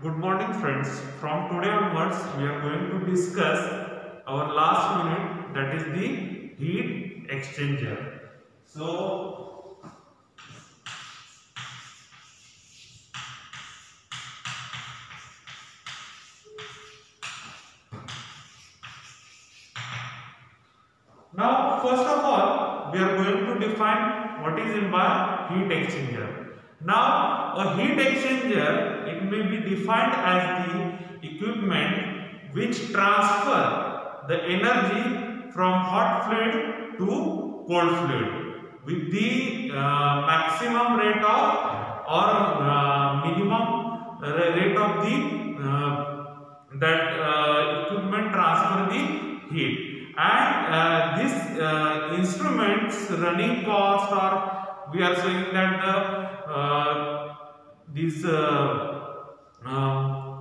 Good morning friends. From today onwards we are going to discuss our last unit, that is the heat exchanger. So now first of all we are going to define what is in by heat exchanger. Now a heat exchanger, it may be defined as the equipment which transfer the energy from hot fluid to cold fluid with the maximum rate of or minimum rate of the equipment transfer the heat. And this instruments running cost, or we are saying that this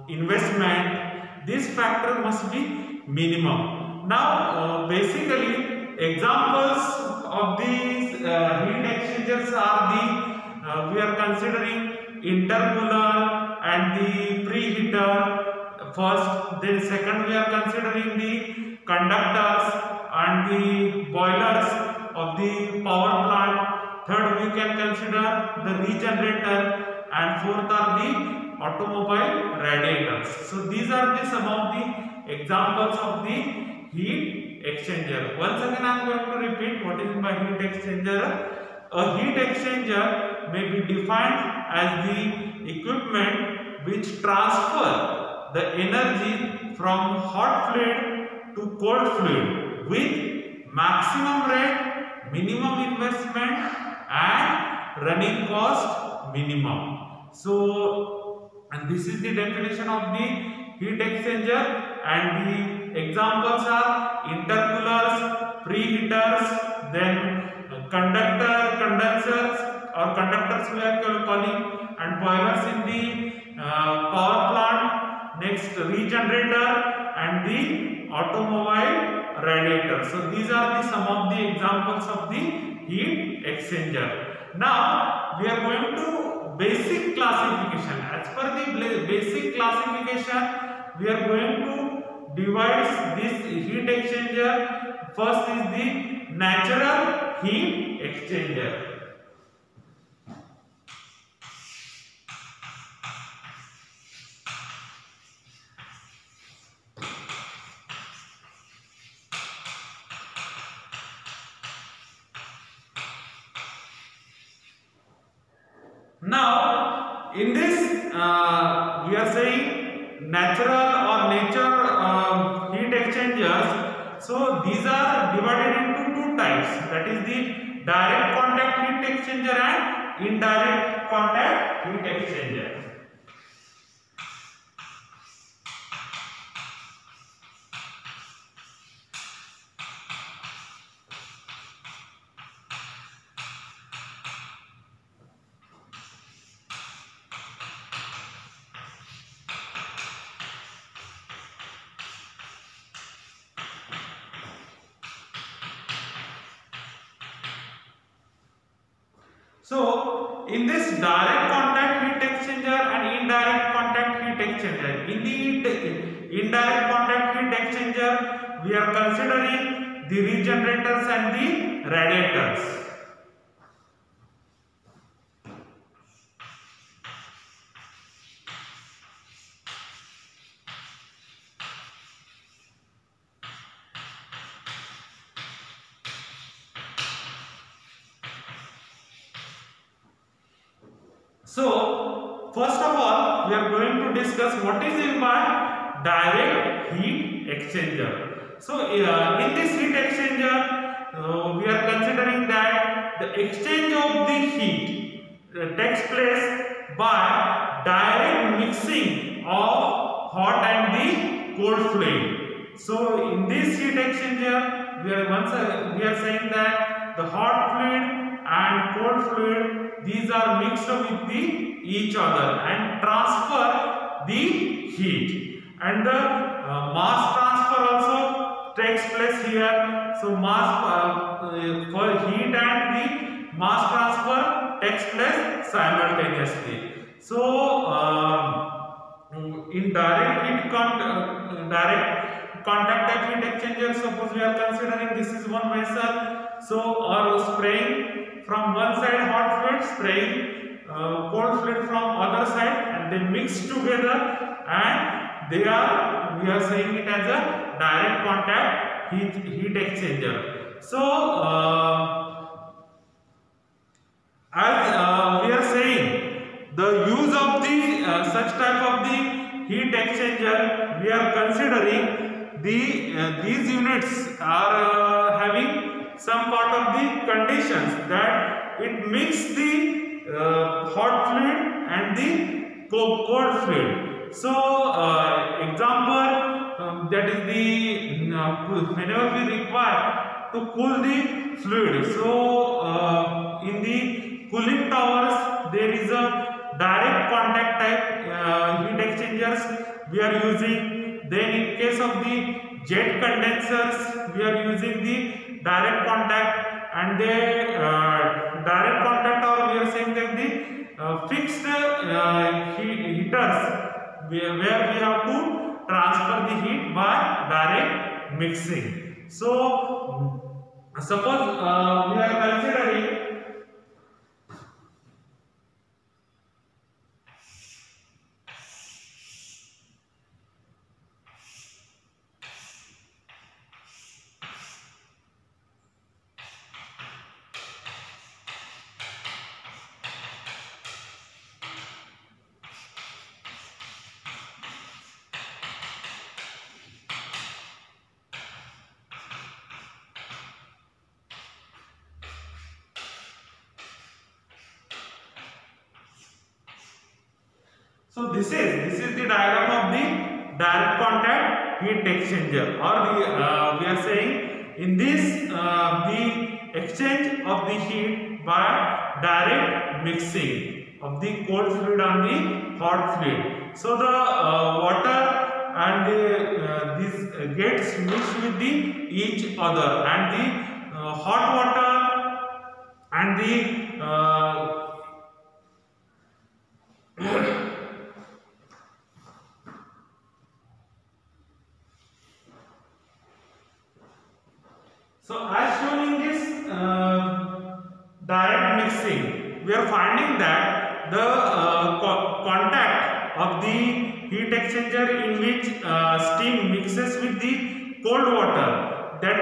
investment, this factor must be minimum. Now basically examples of these heat exchangers are the we are considering intercooler and the preheater first, then second we are considering the conductors and the boilers of the power plant, third we can consider the regenerator, and fourth are the automobile radiators. So these are the some of the examples of the heat exchanger. Once again I am going to repeat what is by heat exchanger. A heat exchanger may be defined as the equipment which transfer the energy from hot fluid to cold fluid with maximum rate, minimum investment, and running cost minimum. So, and this is the definition of the heat exchanger, and the examples are intercoolers, preheaters, then condensers or conductors we are calling, and boilers in the power plant, next regenerator, and the automobile radiator. So these are the some of the examples of the heat exchanger. Now we are going to basic classification. As per the basic classification, we are going to divide this heat exchanger. First is the natural heat exchanger. Now, in this, we are saying natural or nature heat exchangers. So, these are divided into two types, that is the direct contact heat exchanger and indirect contact heat exchanger. So, in this direct contact heat exchanger and indirect contact heat exchanger, in the indirect contact heat exchanger, we are considering the regenerators and the radiators. So, first of all, we are going to discuss what is in by direct heat exchanger. So, in this heat exchanger, we are considering that the exchange of the heat takes place by direct mixing of hot and the cold fluid. So, in this heat exchanger, we are saying that the hot fluid and cold fluid, these are mixed with the each other and transfer the heat, and the mass transfer also takes place here. So mass for heat and the mass transfer takes place simultaneously. So in direct contact type heat exchanger, suppose we are considering this is one vessel, so or spraying from one side hot fluid, spraying cold fluid from other side, and they mix together, and we are saying it as a direct contact heat exchanger. So as we are saying, the use of the such type of the heat exchanger, we are considering these units are having some part of the conditions that it mix the hot fluid and the cold fluid. So example, that is the whenever we require to cool the fluid, so in the cooling towers there is a direct contact type heat exchangers we are using. Then in case of the jet condensers, we are using the direct contact, and the direct contact, or we are saying that the fixed heaters where we have to transfer the heat by direct mixing. So suppose we are considering so this is the diagram of the direct contact heat exchanger, or we are saying in this the exchange of the heat by direct mixing of the cold fluid and the hot fluid. So the water and this gets mixed with the each other, and the hot water and the so as shown in this direct mixing, we are finding that the contact of the heat exchanger in which steam mixes with the cold water, that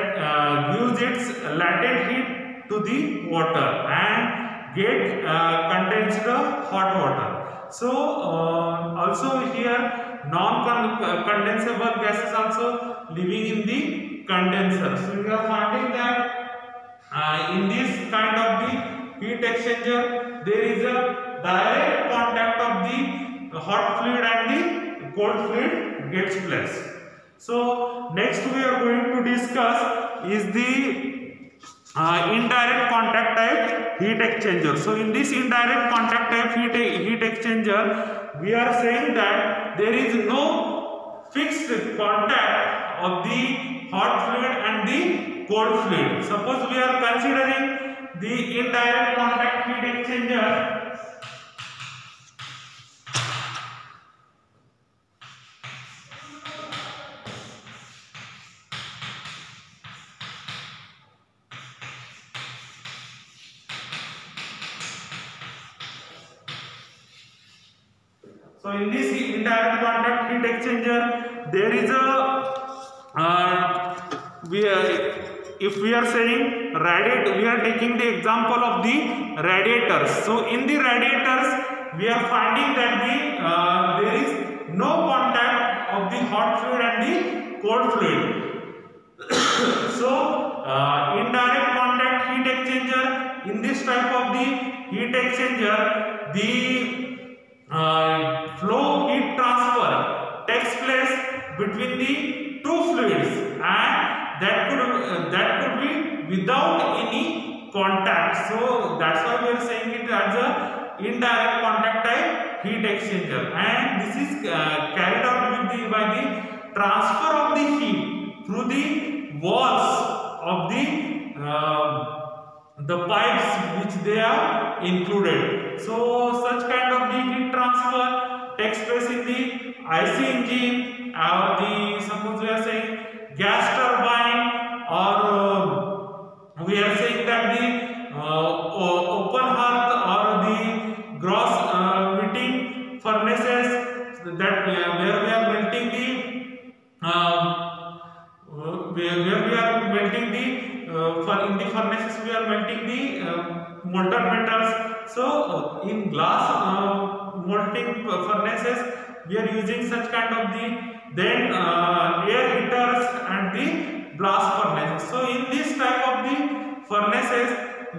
gives its latent heat to the water and get condensed hot water. So also here non-condensable gases also living in the condenser. So we are finding that in this kind of the heat exchanger there is a direct contact of the hot fluid and the cold fluid gets placed. So next we are going to discuss is the indirect contact type heat exchanger. So in this indirect contact type heat exchanger, we are saying that there is no fixed contact of the hot fluid and the cold fluid. Suppose we are considering the indirect contact heat exchanger. So in this indirect contact heat exchanger, there is a if we are saying radiator, we are taking the example of the radiators. So in the radiators, we are finding that there is no contact of the hot fluid and the cold fluid. So indirect contact heat exchanger, in this type of the heat exchanger, the flow heat transfer takes place between the two fluids, and that could be without any contact. So that's why we are saying it as a indirect contact type heat exchanger, and this is carried out by the transfer of the heat through the walls of the pipes which they are included. So such kind of the heat transfer takes place in the IC engine, or the suppose we are saying gas turbine, or we are saying that the open hearth or the gross heating furnaces, that where we are melting the where we are melting the in the furnaces we are melting the molten metals. So in glass molting furnaces we are using such kind of the then air heaters and the blast furnaces. So in this type of the furnaces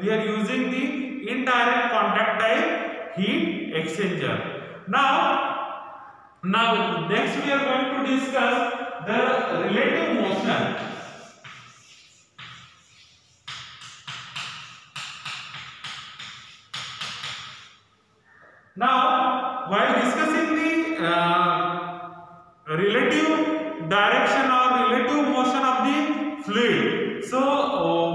we are using the indirect contact type heat exchanger. Now next we are going to discuss the relative motion. Now while discussing the relative direction or relative motion of the fluid, so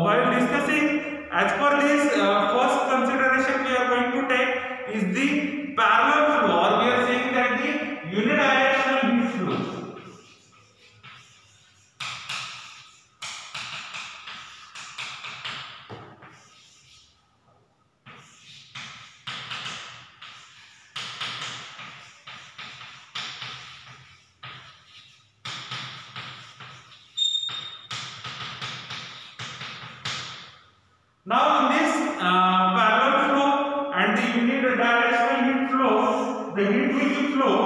while discussing, as per this first consideration we are going to take is the parallel flow, or we are saying that the unidirectional heat flow. Now in this parallel flow and the unidirectional heat flow, the heat will be flow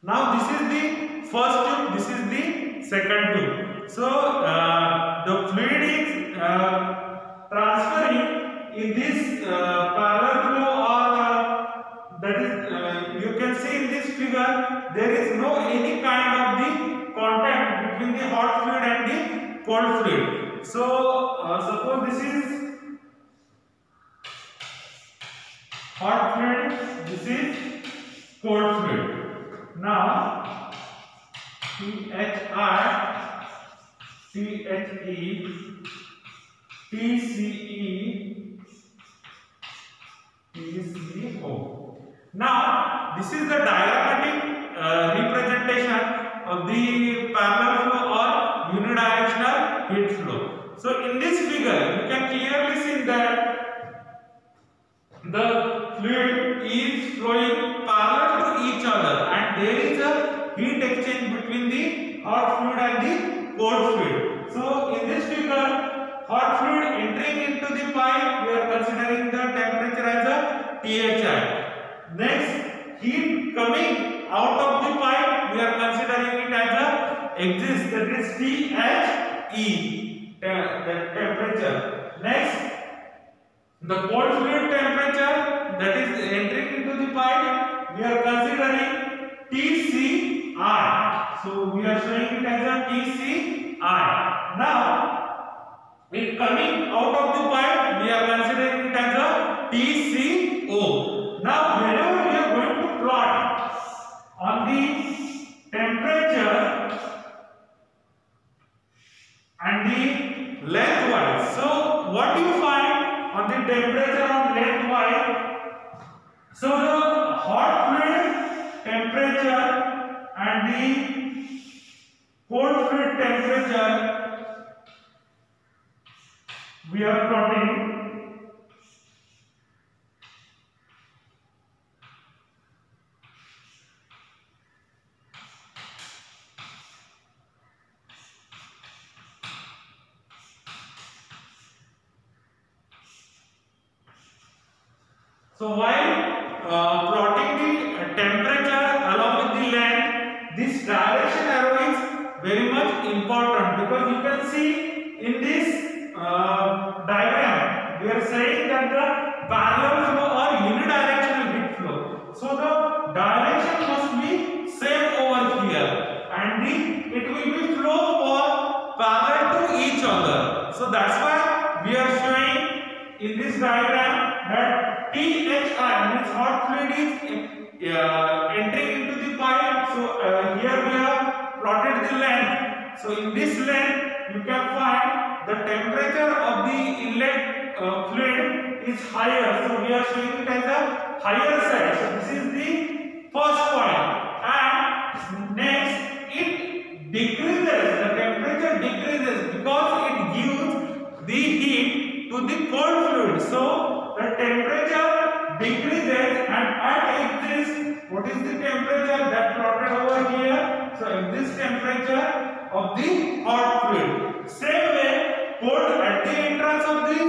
Now this is the first tube, this is the second tube. So the fluid is transferring in this parallel flow, or that is you can see in this figure there is no any kind of the contact between the hot fluid and the cold fluid. So suppose this is hot fluid, this is cold fluid. Now THI, THE, TCE, TCO. Now this is the diagrammatic representation of the parallel flow or unidirectional heat flow. So in this figure you can clearly see that the fluid is flowing parallel to each other, and there is a heat exchange between the hot fluid and the cold fluid. So in this figure, hot fluid entering into the pipe, we are considering the temperature as a THI. Next, heat coming out of the pipe, we are considering it as a exit, that is THE, the temperature. Next, the cold fluid temperature that is entering into the pipe, we are considering TCI. So we are showing it as a TCI. Now, it coming out of the pipe, we are considering it as a TCO. Now, whenever we are going to plot on the temperature and the lengthwise, so what do you find on the temperature on lengthwise? So the hot fluid temperature and the cold fluid temperature we are plotting. So while plotting the temperature along with the length, this direction arrow is very much important, because you can see in this diagram we are saying that the parallel flow or unidirectional heat flow. So the direction must be same over here, and it will be flow for parallel to each other. So that's why we are showing in this diagram that THI means hot fluid is entering into the pipe. So here we have plotted the length. So in this length you can find the temperature of the inlet fluid is higher. So we are showing it as a higher side. So this is the first point. And next, it decreases, the temperature decreases because it gives the heat to the cold fluid. So the temperature decreases, and at this, what is the temperature that plotted over here? So this temperature of the hot fluid. Same way, cold at the entrance of the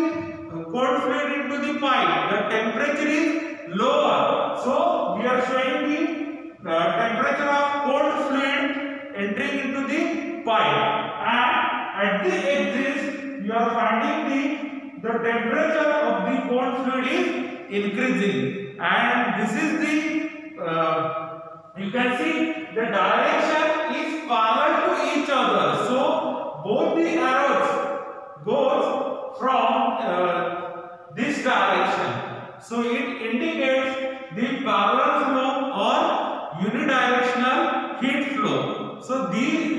cold fluid into the pipe, the temperature is lower. So we are showing the temperature of cold fluid entering into the pipe, and at the exit you are finding the temperature of the cold fluid is increasing, and this is the you can see the direction is parallel to each other. So both the arrows goes from this direction. So it indicates the parallel flow or unidirectional heat flow. So these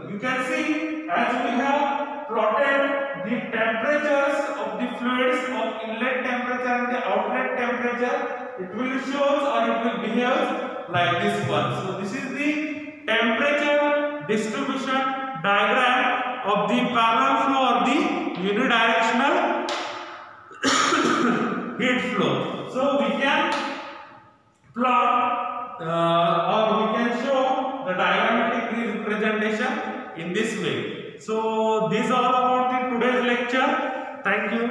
you can see, as we have plotted the temperatures of the fluids of inlet temperature and the outlet temperature, it will show or it will behave like this one. So this is the temperature distribution diagram of the parallel flow or the unidirectional heat flow. So we can plot or we can show the diagrammatic representation in this way. So these are about the today's lecture. Thank you.